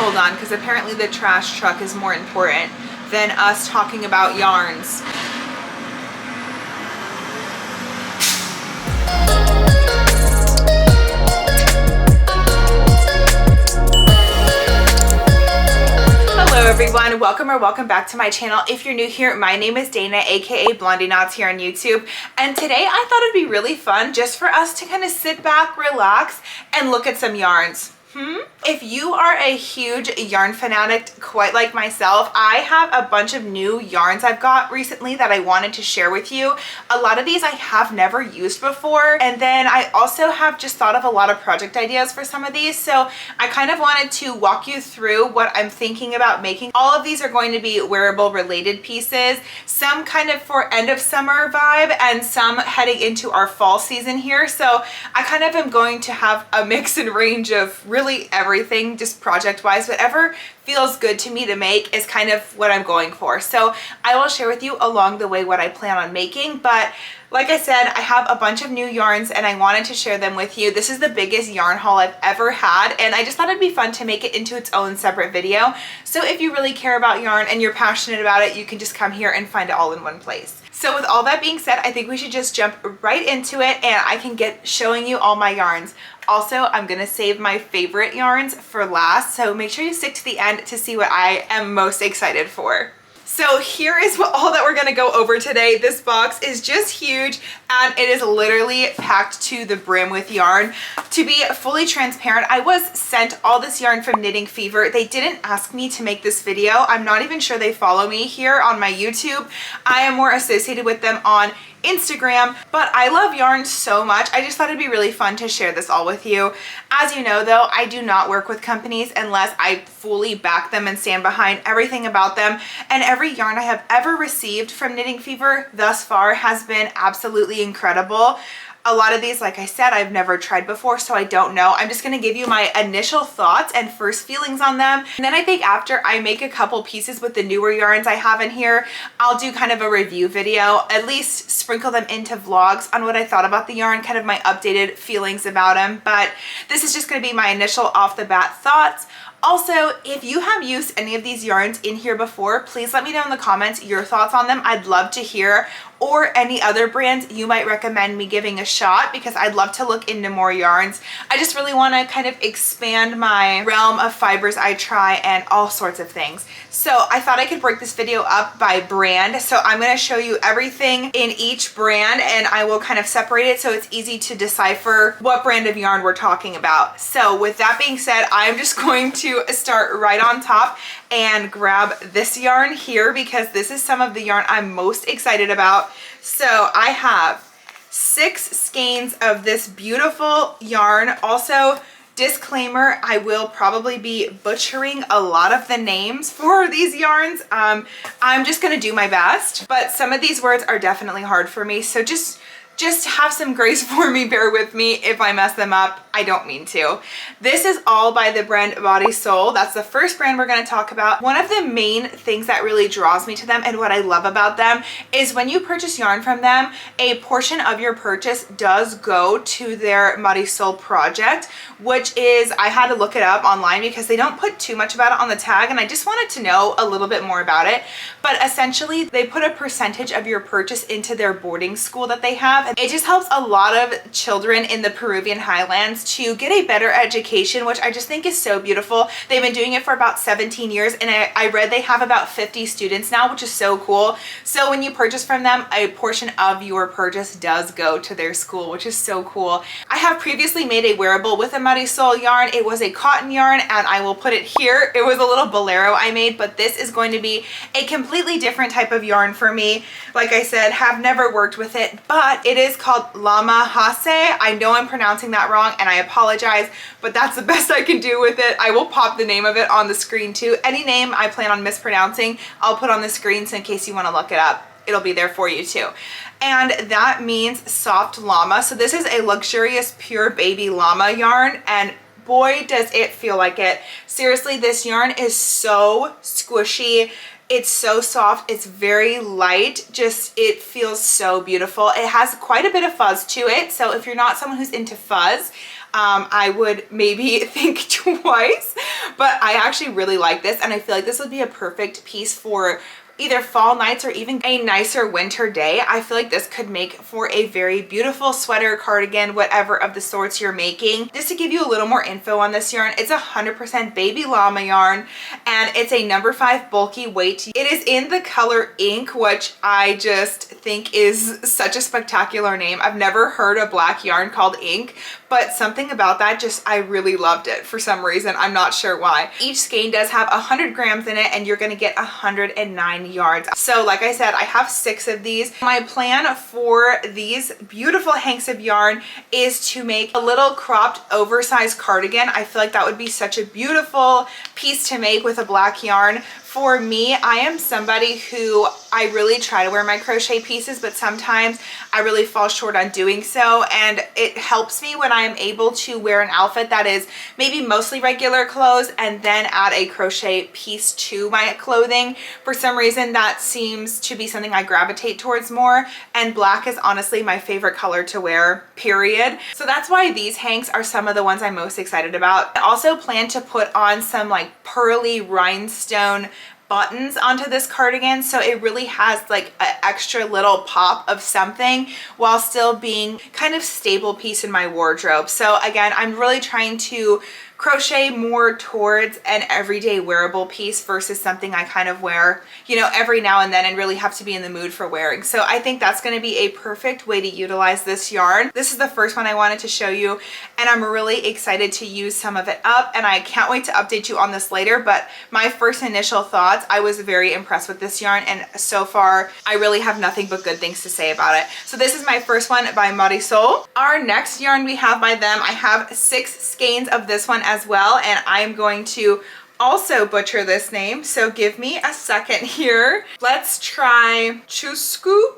hold on, because apparently the trash truck is more important than us talking about yarns. Hello everyone, welcome back to my channel. If you're new here, my name is Dana, aka Blondie Knots here on YouTube, and today I thought it'd be really fun just for us to kind of sit back, relax, and look at some yarns. If you are a huge yarn fanatic quite like myself, I have a bunch of new yarns I've got recently that I wanted to share with you. A lot of these I have never used before, and then I also have just thought of a lot of project ideas for some of these, so I kind of wanted to walk you through what I'm thinking about making. All of these are going to be wearable related pieces, some kind of for end of summer vibe and some heading into our fall season here. So I kind of am going to have a mix and range of really everything, just project wise. Whatever feels good to me to make is kind of what I'm going for. So I will share with you along the way what I plan on making, but like I said, I have a bunch of new yarns and I wanted to share them with you. This is the biggest yarn haul I've ever had, and I just thought it'd be fun to make it into its own separate video. So if you really care about yarn and you're passionate about it, you can just come here and find it all in one place. So with all that being said, I think we should just jump right into it and I can get showing you all my yarns. Also, I'm gonna save my favorite yarns for last, so make sure you stick to the end to see what I am most excited for. So here is all that we're gonna go over today. This box is just huge and it is literally packed to the brim with yarn. To be fully transparent, I was sent all this yarn from Knitting Fever. They didn't ask me to make this video. I'm not even sure they follow me here on my YouTube. I am more associated with them on Instagram, but I love yarn so much. I just thought it'd be really fun to share this all with you. As you know though, I do not work with companies unless I fully back them and stand behind everything about them, and every yarn I have ever received from Knitting Fever thus far has been absolutely incredible. A lot of these, like I said, I've never tried before, so I don't know. I'm just gonna give you my initial thoughts and first feelings on them. And then I think after I make a couple pieces with the newer yarns I have in here, I'll do kind of a review video, at least sprinkle them into vlogs on what I thought about the yarn, kind of my updated feelings about them. But this is just gonna be my initial off the bat thoughts. Also, if you have used any of these yarns in here before, please let me know in the comments your thoughts on them. I'd love to hear, or any other brands you might recommend me giving a shot, because I'd love to look into more yarns. I just really want to kind of expand my realm of fibers I try and all sorts of things. So I thought I could break this video up by brand. So I'm going to show you everything in each brand and I will kind of separate it so it's easy to decipher what brand of yarn we're talking about. So with that being said, I'm just going to start right on top and grab this yarn here because this is some of the yarn I'm most excited about. So I have 6 skeins of this beautiful yarn. Also, disclaimer, I will probably be butchering a lot of the names for these yarns. I'm just gonna do my best, but some of these words are definitely hard for me, so just have some grace for me, bear with me if I mess them up. I don't mean to. This is all by the brand Body Soul. That's the first brand we're going to talk about. One of the main things that really draws me to them and what I love about them is when you purchase yarn from them, a portion of your purchase does go to their Body Soul project, which is, I had to look it up online because they don't put too much about it on the tag and I just wanted to know a little bit more about it. But essentially they put a percentage of your purchase into their boarding school that they have. And it just helps a lot of children in the Peruvian highlands to get a better education, which I just think is so beautiful. They've been doing it for about 17 years and I read they have about 50 students now, which is so cool. So when you purchase from them, a portion of your purchase does go to their school, which is so cool. I have previously made a wearable with a Marisol yarn. It was a cotton yarn and I will put it here. It was a little bolero I made, but this is going to be a completely different type of yarn for me. Like I said, have never worked with it, but it is called Llama. I know I'm pronouncing that wrong and I apologize, but that's the best I can do with it. I will pop the name of it on the screen too. Any name I plan on mispronouncing, I'll put on the screen, so in case you want to look it up, it'll be there for you too. And that means soft llama. So this is a luxurious pure baby llama yarn, and boy does it feel like it. Seriously, this yarn is so squishy. It's so soft, it's very light, just it feels so beautiful. It has quite a bit of fuzz to it, so if you're not someone who's into fuzz, I would maybe think twice, but I actually really like this, and I feel like this would be a perfect piece for either fall nights or even a nicer winter day. I feel like this could make for a very beautiful sweater, cardigan, whatever of the sorts you're making. Just to give you a little more info on this yarn, it's 100% baby llama yarn, and it's a number 5 bulky weight. It is in the color ink, which I just think is such a spectacular name. I've never heard a black yarn called ink, but something about that, just I really loved it for some reason. I'm not sure why. Each skein does have 100 grams in it, and you're gonna get 109 yards. So like I said, I have 6 of these. My plan for these beautiful hanks of yarn is to make a little cropped oversized cardigan. I feel like that would be such a beautiful piece to make with a black yarn. For me, I am somebody who I really try to wear my crochet pieces, but sometimes I really fall short on doing so, and it helps me when I'm able to wear an outfit that is maybe mostly regular clothes and then add a crochet piece to my clothing. For some reason, that seems to be something I gravitate towards more, and black is honestly my favorite color to wear, period. So that's why these hanks are some of the ones I'm most excited about. I also plan to put on some like pearly rhinestone buttons onto this cardigan, so it really has like an extra little pop of something while still being kind of stable piece in my wardrobe. So again, I'm really trying to crochet more towards an everyday wearable piece versus something I kind of wear, you know, every now and then and really have to be in the mood for wearing. So I think that's going to be a perfect way to utilize this yarn. This is the first one I wanted to show you, and I'm really excited to use some of it up, and I can't wait to update you on this later. But my first initial thoughts, I was very impressed with this yarn, and so far I really have nothing but good things to say about it. So this is my first one by Marisol. Our next yarn we have by them, I have 6 skeins of this one as well, and I'm going to also butcher this name, so give me a second here. Let's try Chusu.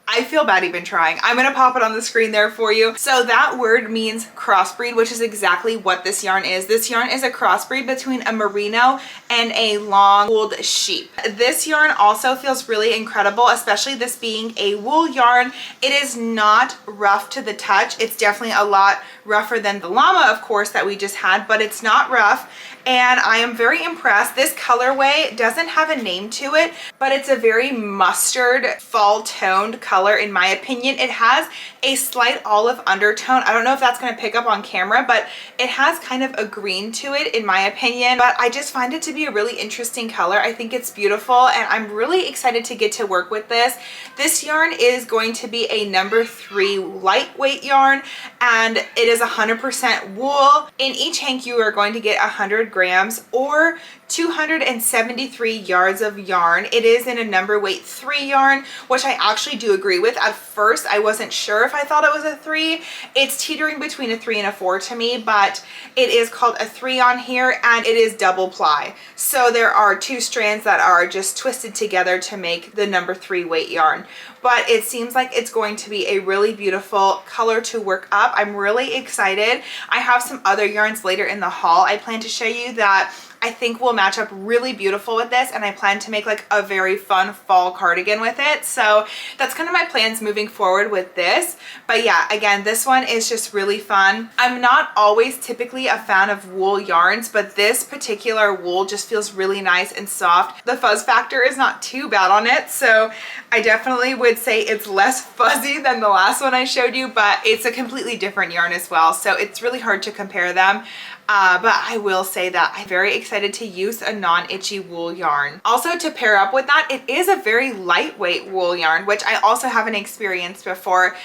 I feel bad even trying. I'm gonna pop it on the screen there for you. So that word means crossbreed, which is exactly what this yarn is. This yarn is a crossbreed between a merino and a long-wooled sheep. This yarn also feels really incredible, especially this being a wool yarn. It is not rough to the touch. It's definitely a lot rougher than the llama, of course, that we just had, but it's not rough, and I am very impressed. This colorway doesn't have a name to it, but it's a very mustard fall toned color in my opinion. It has a slight olive undertone. I don't know if that's going to pick up on camera, but it has kind of a green to it in my opinion, but I just find it to be a really interesting color. I think it's beautiful, and I'm really excited to get to work with this. This yarn is going to be a number 3 lightweight yarn, and it is 100% wool. In each hank you are going to get 100 grams or 273 yards of yarn. It is in a number weight 3 yarn, which I actually do agree with. At first I wasn't sure if I thought it was a 3. It's teetering between a 3 and a 4 to me, but it is called a 3 on here, and it is double ply. So there are 2 strands that are just twisted together to make the number 3 weight yarn. But it seems like it's going to be a really beautiful color to work up. I'm really excited. I have some other yarns later in the haul I plan to show you that I think will match up really beautiful with this, and I plan to make like a very fun fall cardigan with it. So that's kind of my plans moving forward with this. But yeah, again, this one is just really fun. I'm not always typically a fan of wool yarns, but this particular wool just feels really nice and soft. The fuzz factor is not too bad on it, so I definitely would say it's less fuzzy than the last one I showed you, but it's a completely different yarn as well, so it's really hard to compare them. But I will say that I'm very excited to use a non-itchy wool yarn. Also, to pair up with that, it is a very lightweight wool yarn, which I also haven't experienced before.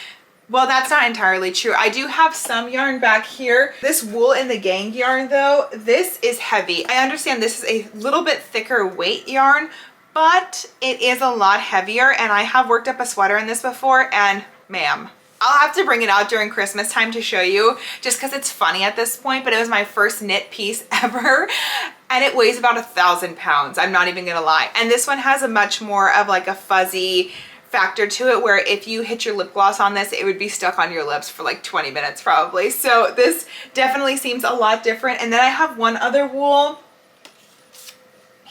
Well, that's not entirely true. I do have some yarn back here. This wool in the gang yarn though, this is heavy. I understand this is a little bit thicker weight yarn, but it is a lot heavier, and I have worked up a sweater in this before, and ma'am, I'll have to bring it out during Christmas time to show you, just because it's funny at this point, but it was my first knit piece ever, and it weighs about 1,000 pounds. I'm not even gonna lie. And this one has a much more of like a fuzzy factor to it, where if you hit your lip gloss on this, it would be stuck on your lips for like 20 minutes probably. So this definitely seems a lot different. And then I have one other wool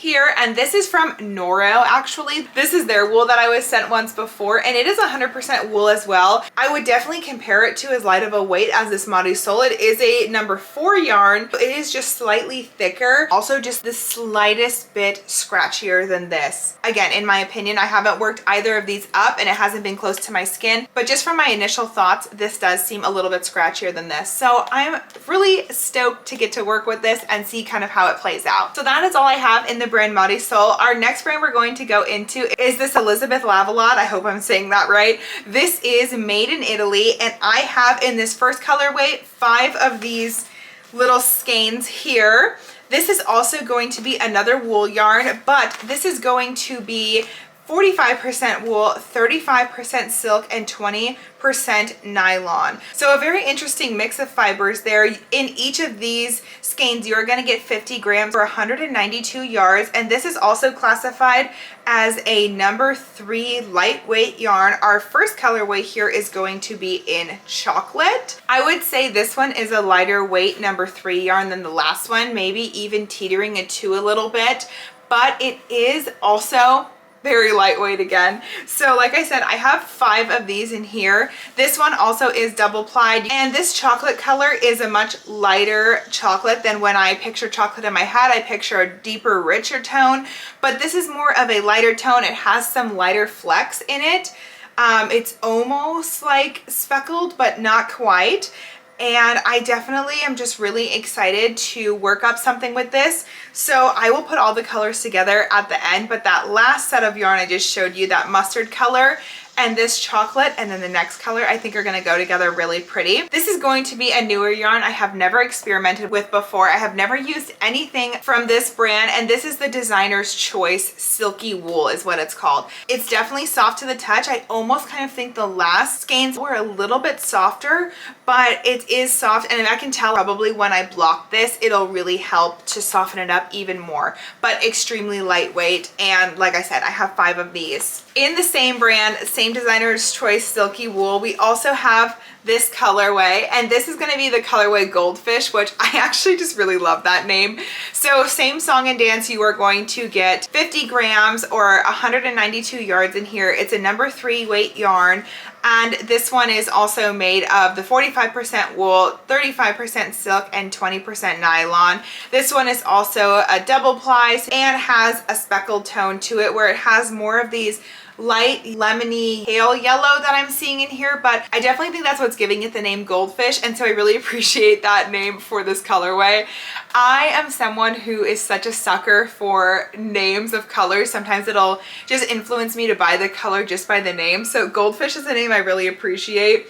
here, and this is from Noro. Actually, this is their wool that I was sent once before, and it is 100% wool as well. I would definitely compare it to as light of a weight as this Marisol. It is a number 4 yarn. It is just slightly thicker, also just the slightest bit scratchier than this. Again, in my opinion, I haven't worked either of these up and it hasn't been close to my skin, but just from my initial thoughts, this does seem a little bit scratchier than this. So I'm really stoked to get to work with this and see kind of how it plays out. So that is all I have in the brand Marisol. Our next brand we're going to go into is this Elizabeth Lavalle. I hope I'm saying that right. This is made in Italy, and I have in this first colorway 5 of these little skeins here. This is also going to be another wool yarn, but this is going to be 45% wool, 35% silk, and 20% nylon. So a very interesting mix of fibers there. In each of these skeins, you're going to get 50 grams or 192 yards. And this is also classified as a number 3 lightweight yarn. Our first colorway here is going to be in chocolate. I would say this one is a lighter weight number 3 yarn than the last one, maybe even teetering it to a little bit, but it is also very lightweight again. So like I said, I have 5 of these in here. This one also is double plied, and this chocolate color is a much lighter chocolate than when I picture chocolate in my head. I picture a deeper, richer tone, but this is more of a lighter tone. It has some lighter flecks in it. It's almost like speckled, but not quite. And I definitely am just really excited to work up something with this. So I will put all the colors together at the end, but that last set of yarn I just showed you, that mustard color and this chocolate, and then the next color, I think are going to go together really pretty. This is going to be a newer yarn I have never experimented with before. I have never used anything from this brand, and this is the Designer's Choice Silky Wool is what it's called. It's definitely soft to the touch. I almost kind of think the last skeins were a little bit softer, but it is soft, and I can tell probably when I block this, it'll really help to soften it up even more, but extremely lightweight. And like I said, I have 5 of these. In the same brand, same Designer's Choice Silky Wool, we also have this colorway, and this is going to be the colorway Goldfish, which I actually just really love that name. So same song and dance, you are going to get 50 grams or 192 yards in here. It's a number 3 weight yarn, and this one is also made of the 45% wool, 35% silk, and 20% nylon. This one is also a double ply and has a speckled tone to it, where it has more of these light lemony pale yellow that I'm seeing in here, but I definitely think that's what's giving it the name Goldfish, and so I really appreciate that name for this colorway. I am someone who is such a sucker for names of colors. Sometimes it'll just influence me to buy the color just by the name, so Goldfish is a name I really appreciate.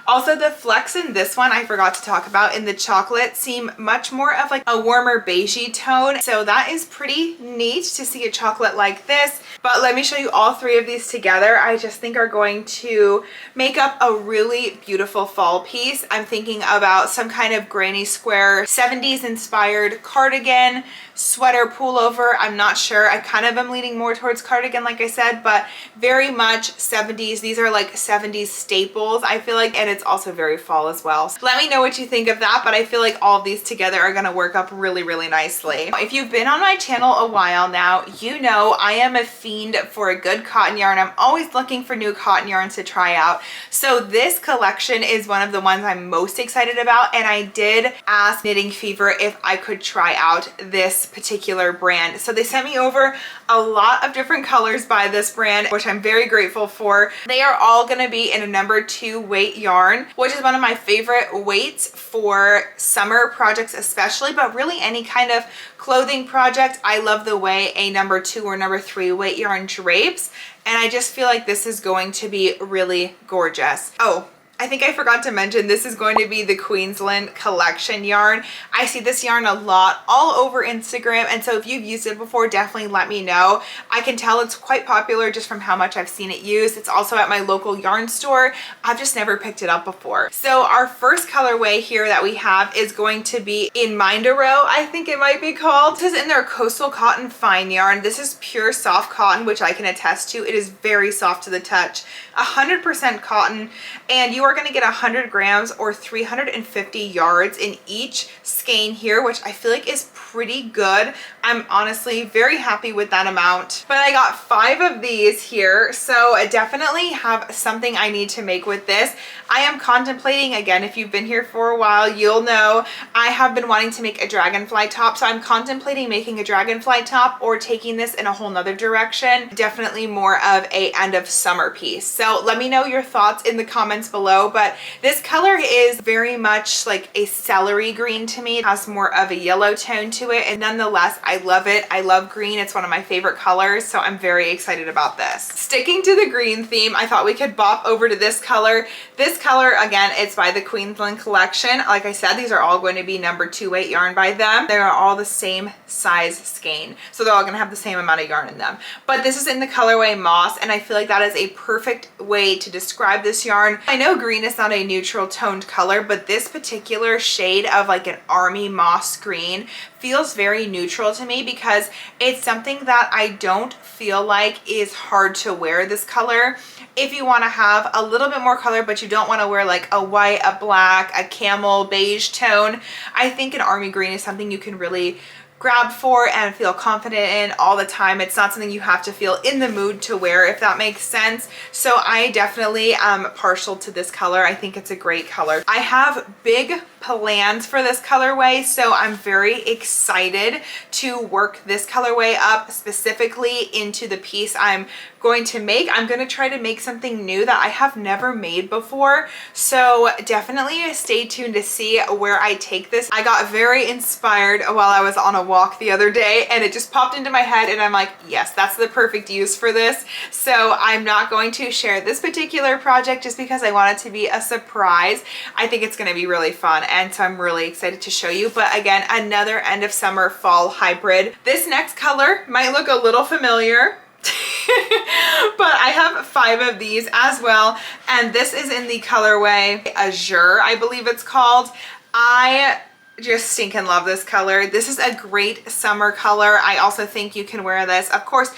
Also, the flecks in this one I forgot to talk about in the chocolate seem much more of like a warmer beigey tone. So that is pretty neat to see a chocolate like this. But let me show you all 3 of these together. I just think are going to make up a really beautiful fall piece. I'm thinking about some kind of granny square 70s inspired cardigan, sweater pullover. I'm not sure. I kind of am leaning more towards cardigan, like I said, but very much 70s. These are like 70s staples, I feel like, and it's also very fall as well. So let me know what you think of that, but I feel like all of these together are going to work up really, really nicely. If you've been on my channel a while now, you know I am a fiend for a good cotton yarn. I'm always looking for new cotton yarns to try out. So this collection is one of the ones I'm most excited about, and I did ask Knitting Fever if I could try out this particular brand. So they sent me over a lot of different colors by this brand, which I'm very grateful for. They are all going to be in a number 2 weight yarn, which is one of my favorite weights for summer projects especially, but really any kind of clothing project. I love the way a number 2 or number 3 weight yarn drapes, and I just feel like this is going to be really gorgeous. Oh, I think I forgot to mention, this is going to be the Queensland collection yarn. I see this yarn a lot all over Instagram, and so if you've used it before, definitely let me know. I can tell it's quite popular just from how much I've seen it used. It's also at my local yarn store. I've just never picked it up before. So our first colorway here that we have is going to be in Mindaro, I think it might be called. This is in their Coastal Cotton Fine yarn. This is pure soft cotton, which I can attest to. It is very soft to the touch. 100% cotton, and you are going to get 100 grams or 350 yards in each skein here, which I feel like is pretty good. I'm honestly very happy with that amount. But I got 5 of these here, so I definitely have something I need to make with this. I am contemplating, again, if you've been here for a while, you'll know I have been wanting to make a dragonfly top, so I'm contemplating making a dragonfly top or taking this in a whole nother direction. Definitely more of a end of summer piece. So let me know your thoughts in the comments below, but this color is very much like a celery green to me. It has more of a yellow tone to it, and nonetheless, I love it. I love green. It's one of my favorite colors, so I'm very excited about this. Sticking to the green theme, I thought we could bop over to this color. This color, again, it's by the Queensland collection. Like I said, these are all going to be number 2/8 yarn by them. They are all the same size skein, so they're all going to have the same amount of yarn in them. But this is in the colorway Moss, and I feel like that is a perfect way to describe this yarn. I know green is not a neutral toned color, but this particular shade of like an army moss green feels very neutral to me because it's something that I don't feel like is hard to wear, this color. If you want to have a little bit more color, but you don't want to wear like a white, a black, a camel beige tone, I think an army green is something you can really grab for and feel confident in all the time. It's not something you have to feel in the mood to wear, if that makes sense. So I definitely am partial to this color. I think it's a great color. I have big plans for this colorway, so I'm very excited to work this colorway up specifically into the piece I'm going to make. I'm going to try to make something new that I have never made before, so definitely stay tuned to see where I take this. I got very inspired while I was on a walk the other day, and it just popped into my head, and I'm like, yes, that's the perfect use for this. So I'm not going to share this particular project just because I want it to be a surprise. I think it's going to be really fun, and so I'm really excited to show you. But again, another end of summer fall hybrid. This next color might look a little familiar, but I have 5 of these as well, and this is in the colorway Azure, I believe it's called. I just stinking love this color. This is a great summer color. I also think you can wear this, of course,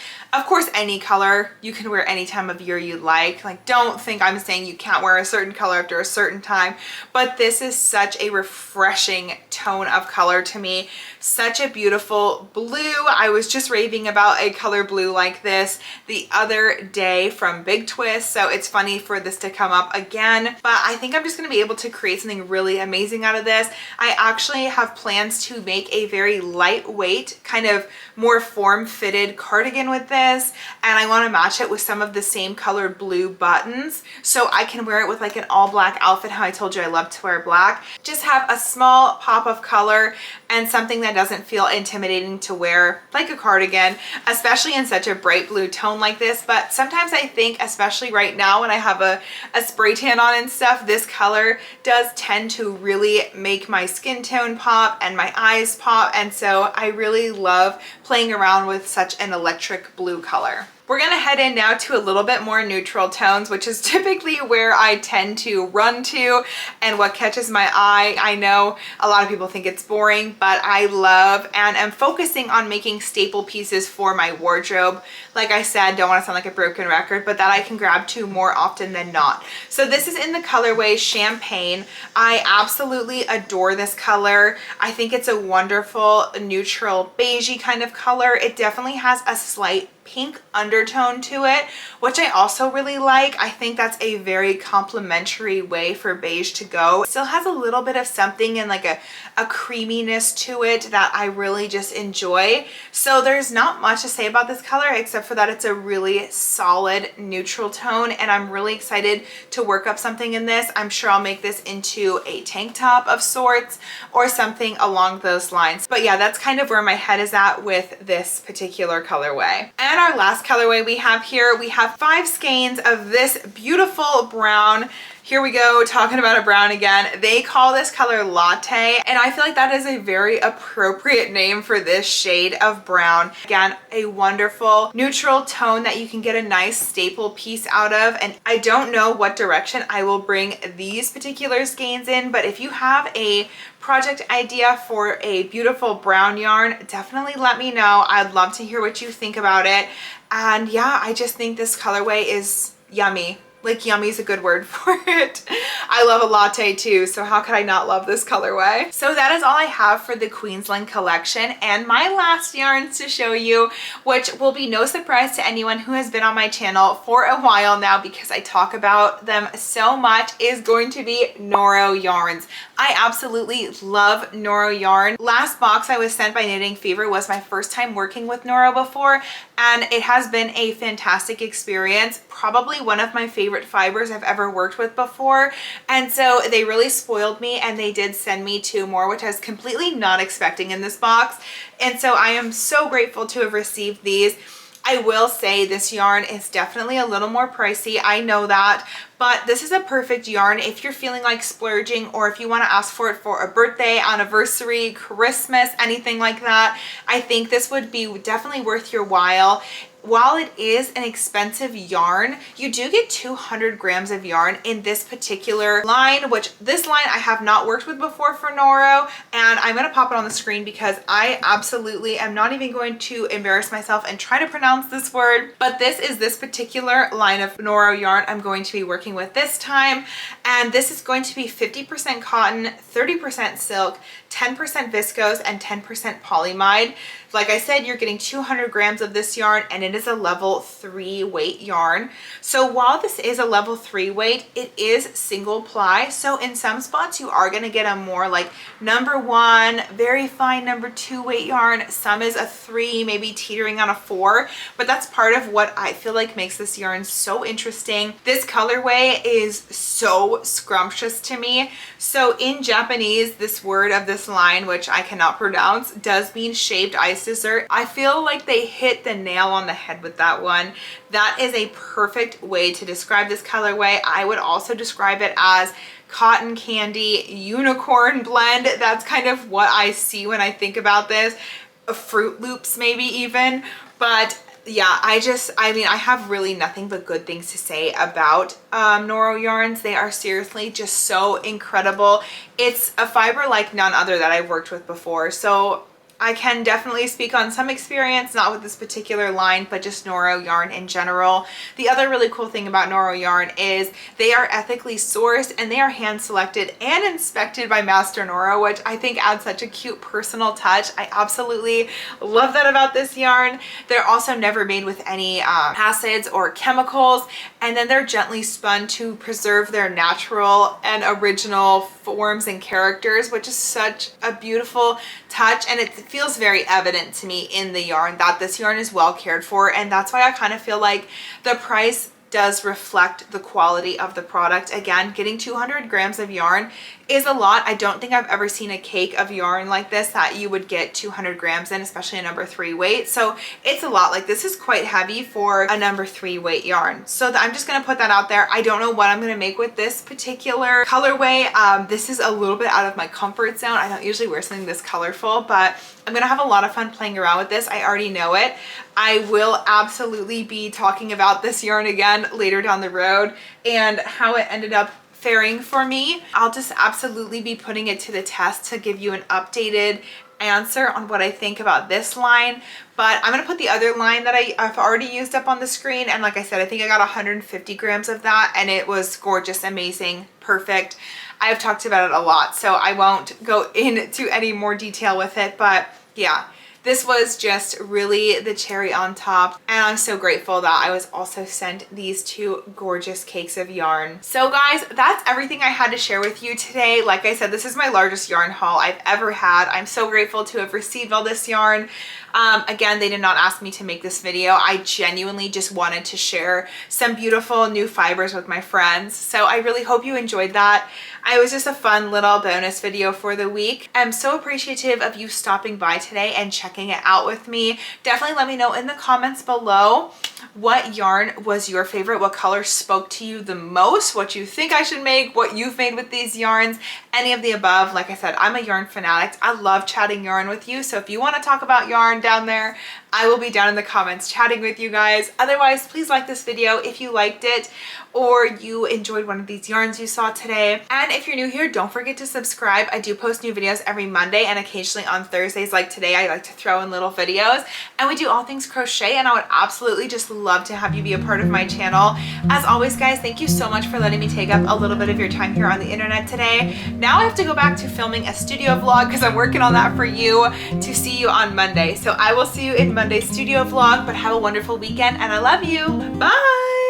any color you can wear any time of year you like. Like, don't think I'm saying you can't wear a certain color after a certain time, but this is such a refreshing tone of color to me. Such a beautiful blue. I was just raving about a color blue like this the other day from Big Twist, so it's funny for this to come up again, but I think I'm just going to be able to create something really amazing out of this. I actually have plans to make a very lightweight, kind of more form-fitted cardigan with this, and I want to match it with some of the same colored blue buttons so I can wear it with like an all black outfit. How I told you I love to wear black. Just have a small pop of color and something that doesn't feel intimidating to wear, like a cardigan, especially in such a bright blue tone like this. But sometimes I think, especially right now when I have a spray tan on and stuff, this color does tend to really make my skin tone pop and my eyes pop, and so I really love playing around with such an electric blue color. We're gonna head in now to a little bit more neutral tones, which is typically where I tend to run to and what catches my eye. I know a lot of people think it's boring, but I love and am focusing on making staple pieces for my wardrobe. Like I said, don't want to sound like a broken record, but that I can grab to more often than not. So this is in the colorway Champagne. I absolutely adore this color. I think it's a wonderful neutral beigey kind of color. It definitely has a slight pink undertone to it, which I also really like. I think that's a very complimentary way for beige to go. It still has a little bit of something and like a creaminess to it that I really just enjoy. So there's not much to say about this color except for that it's a really solid neutral tone, and I'm really excited to work up something in this. I'm sure I'll make this into a tank top of sorts or something along those lines. But yeah, that's kind of where my head is at with this particular colorway. And our last colorway we have here, we have 5 skeins of this beautiful brown. Here we go, talking about a brown again. They call this color Latte, and I feel like that is a very appropriate name for this shade of brown. Again, a wonderful neutral tone that you can get a nice staple piece out of, and I don't know what direction I will bring these particular skeins in, but if you have a project idea for a beautiful brown yarn, definitely let me know. I'd love to hear what you think about it. And yeah, I just think this colorway is yummy. Like yummy is a good word for it. I love a latte too, so how could I not love this colorway? So that is all I have for the Queensland collection, and my last yarns to show you, which will be no surprise to anyone who has been on my channel for a while now because I talk about them so much, is going to be Noro yarns. I absolutely love Noro yarn. Last box I was sent by Knitting Fever was my first time working with Noro before, and it has been a fantastic experience. Probably one of my favorite fibers I've ever worked with before, and so they really spoiled me, and they did send me 2 more, which I was completely not expecting in this box, and so I am so grateful to have received these. I will say this yarn is definitely a little more pricey, I know that, but this is a perfect yarn if you're feeling like splurging, or if you want to ask for it for a birthday, anniversary, Christmas, anything like that. I think this would be definitely worth your while. While it is an expensive yarn, you do get 200 grams of yarn in this particular line, which this line I have not worked with before for Noro, and I'm going to pop it on the screen because I absolutely am not even going to embarrass myself and try to pronounce this word, but this is this particular line of Noro yarn I'm going to be working with this time, and this is going to be 50% cotton, 30% silk, 10% viscose, and 10% polyamide. Like I said, you're getting 200 grams of this yarn, and it is a level 3 weight yarn. So while this is a level 3 weight, it is single ply. So in some spots you are going to get a more like number 1, very fine number 2 weight yarn. Some is a 3, maybe teetering on a 4, but that's part of what I feel like makes this yarn so interesting. This colorway is so scrumptious to me. So in Japanese, this word of this line, which I cannot pronounce, does mean shaved ice dessert. I feel like they hit the nail on the head with that one. That is a perfect way to describe this colorway. I would also describe it as cotton candy unicorn blend. That's kind of what I see when I think about this. Fruit Loops maybe even, but yeah, I mean, I have really nothing but good things to say about Noro yarns. They are seriously just so incredible. It's a fiber like none other that I've worked with before, so I can definitely speak on some experience, not with this particular line, but just Noro yarn in general. The other really cool thing about Noro yarn is they are ethically sourced, and they are hand selected and inspected by Master Noro, which I think adds such a cute personal touch. I absolutely love that about this yarn. They're also never made with any acids or chemicals, and then they're gently spun to preserve their natural and original forms and characters, which is such a beautiful touch, and it feels very evident to me in the yarn that this yarn is well cared for, and that's why I kind of feel like the price does reflect the quality of the product. Again, getting 200 grams of yarn is a lot. I don't think I've ever seen a cake of yarn like this that you would get 200 grams in, especially a number 3 weight. So it's a lot. Like, this is quite heavy for a number 3 weight yarn. So I'm just gonna put that out there. I don't know what I'm gonna make with this particular colorway. This is a little bit out of my comfort zone. I don't usually wear something this colorful, but I'm gonna have a lot of fun playing around with this. I already know it. I will absolutely be talking about this yarn again later down the road and how it ended up faring for me. I'll just absolutely be putting it to the test to give you an updated answer on what I think about this line, but I'm gonna put the other line that I've already used up on the screen, and like I said, I think I got 150 grams of that, and it was gorgeous, amazing, perfect. I've talked about it a lot, so I won't go into any more detail with it, but yeah, this was just really the cherry on top, and I'm so grateful that I was also sent these 2 gorgeous cakes of yarn. So guys, that's everything I had to share with you today. Like I said, this is my largest yarn haul I've ever had. I'm so grateful to have received all this yarn. Again, they did not ask me to make this video. I genuinely just wanted to share some beautiful new fibers with my friends. So I really hope you enjoyed that. It was just a fun little bonus video for the week. I'm so appreciative of you stopping by today and checking it out with me. Definitely let me know in the comments below what yarn was your favorite, what color spoke to you the most, what you think I should make, what you've made with these yarns, any of the above. Like I said, I'm a yarn fanatic. I love chatting yarn with you. So if you want to talk about yarn down there, I will be down in the comments chatting with you guys. Otherwise, please like this video if you liked it or you enjoyed one of these yarns you saw today. And if you're new here, don't forget to subscribe. I do post new videos every Monday and occasionally on Thursdays like today. I like to throw in little videos, and we do all things crochet, and I would absolutely just love to have you be a part of my channel. As always, guys, thank you so much for letting me take up a little bit of your time here on the internet today. Now I have to go back to filming a studio vlog because I'm working on that for you to see you on Monday. So I will see you in Monday's studio vlog, but have a wonderful weekend and I love you. Bye.